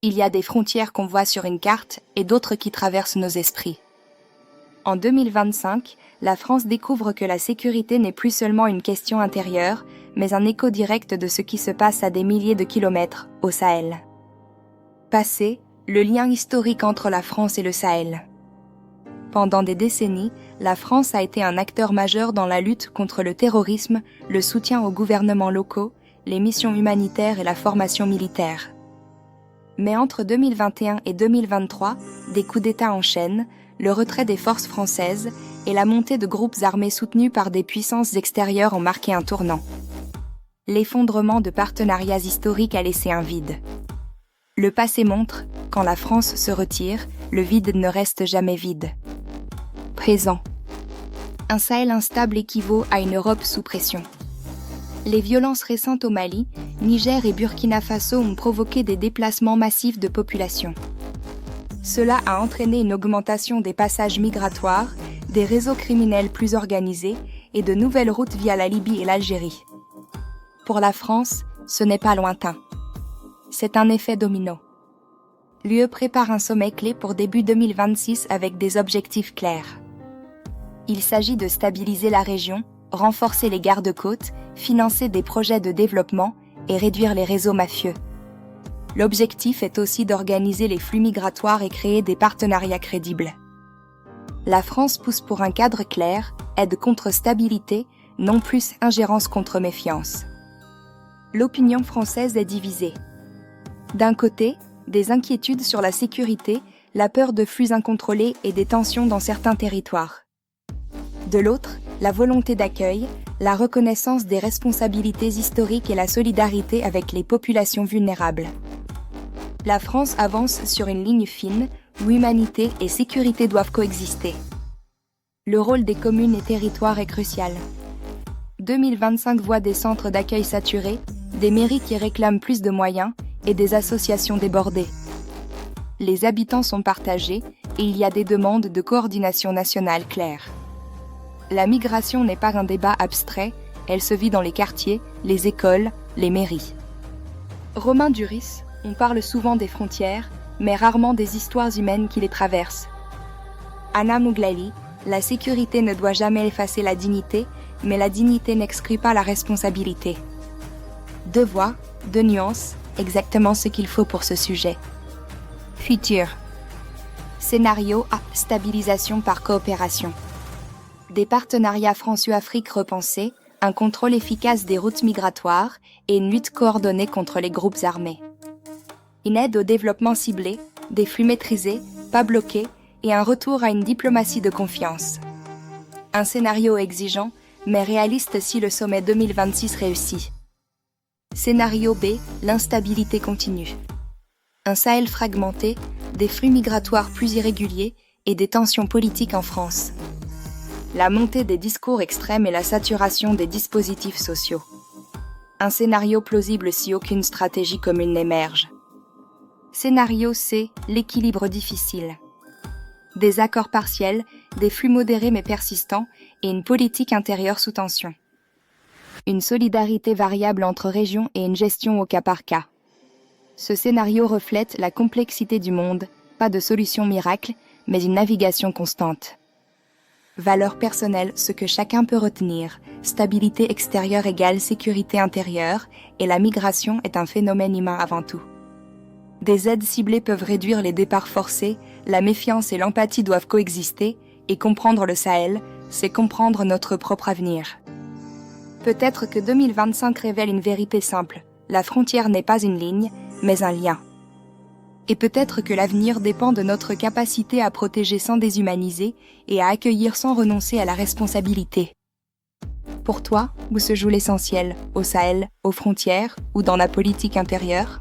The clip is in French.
Il y a des frontières qu'on voit sur une carte et d'autres qui traversent nos esprits. En 2025, la France découvre que la sécurité n'est plus seulement une question intérieure, mais un écho direct de ce qui se passe à des milliers de kilomètres au Sahel. Passé, le lien historique entre la France et le Sahel. Pendant des décennies, la France a été un acteur majeur dans la lutte contre le terrorisme, le soutien aux gouvernements locaux, les missions humanitaires et la formation militaire. Mais entre 2021 et 2023, des coups d'État enchaînent, le retrait des forces françaises et la montée de groupes armés soutenus par des puissances extérieures ont marqué un tournant. L'effondrement de partenariats historiques a laissé un vide. Le passé montre, quand la France se retire, le vide ne reste jamais vide. Présent. Un Sahel instable équivaut à une Europe sous pression. Les violences récentes au Mali, Niger et Burkina Faso ont provoqué des déplacements massifs de population. Cela a entraîné une augmentation des passages migratoires, des réseaux criminels plus organisés et de nouvelles routes via la Libye et l'Algérie. Pour la France, ce n'est pas lointain. C'est un effet domino. L'UE prépare un sommet clé pour début 2026 avec des objectifs clairs. Il s'agit de stabiliser la région, renforcer les gardes-côtes, financer des projets de développement et réduire les réseaux mafieux. L'objectif est aussi d'organiser les flux migratoires et créer des partenariats crédibles. La France pousse pour un cadre clair, aide contre stabilité, non plus ingérence contre méfiance. L'opinion française est divisée. D'un côté, des inquiétudes sur la sécurité, la peur de flux incontrôlés et des tensions dans certains territoires. De l'autre, la volonté d'accueil, la reconnaissance des responsabilités historiques et la solidarité avec les populations vulnérables. La France avance sur une ligne fine où humanité et sécurité doivent coexister. Le rôle des communes et territoires est crucial. 2025 voit des centres d'accueil saturés, des mairies qui réclament plus de moyens et des associations débordées. Les habitants sont partagés et il y a des demandes de coordination nationale claires. La migration n'est pas un débat abstrait, elle se vit dans les quartiers, les écoles, les mairies. Romain Duris, on parle souvent des frontières, mais rarement des histoires humaines qui les traversent. Anna Mouglali, la sécurité ne doit jamais effacer la dignité, mais la dignité n'exclut pas la responsabilité. Deux voix, deux nuances, exactement ce qu'il faut pour ce sujet. Futur. Scénario A. Stabilisation par coopération. Des partenariats France-Afrique repensés, un contrôle efficace des routes migratoires et une lutte coordonnée contre les groupes armés. Une aide au développement ciblé, des flux maîtrisés, pas bloqués et un retour à une diplomatie de confiance. Un scénario exigeant, mais réaliste si le sommet 2026 réussit. Scénario B, l'instabilité continue. Un Sahel fragmenté, des flux migratoires plus irréguliers et des tensions politiques en France. La montée des discours extrêmes et la saturation des dispositifs sociaux. Un scénario plausible si aucune stratégie commune n'émerge. Scénario C, l'équilibre difficile. Des accords partiels, des flux modérés mais persistants et une politique intérieure sous tension. Une solidarité variable entre régions et une gestion au cas par cas. Ce scénario reflète la complexité du monde, pas de solution miracle, mais une navigation constante. Valeurs personnelles, ce que chacun peut retenir, stabilité extérieure égale sécurité intérieure, et la migration est un phénomène humain avant tout. Des aides ciblées peuvent réduire les départs forcés, la méfiance et l'empathie doivent coexister, et comprendre le Sahel, c'est comprendre notre propre avenir. Peut-être que 2025 révèle une vérité simple, la frontière n'est pas une ligne, mais un lien. Et peut-être que l'avenir dépend de notre capacité à protéger sans déshumaniser et à accueillir sans renoncer à la responsabilité. Pour toi, où se joue l'essentiel, au Sahel, aux frontières ou dans la politique intérieure ?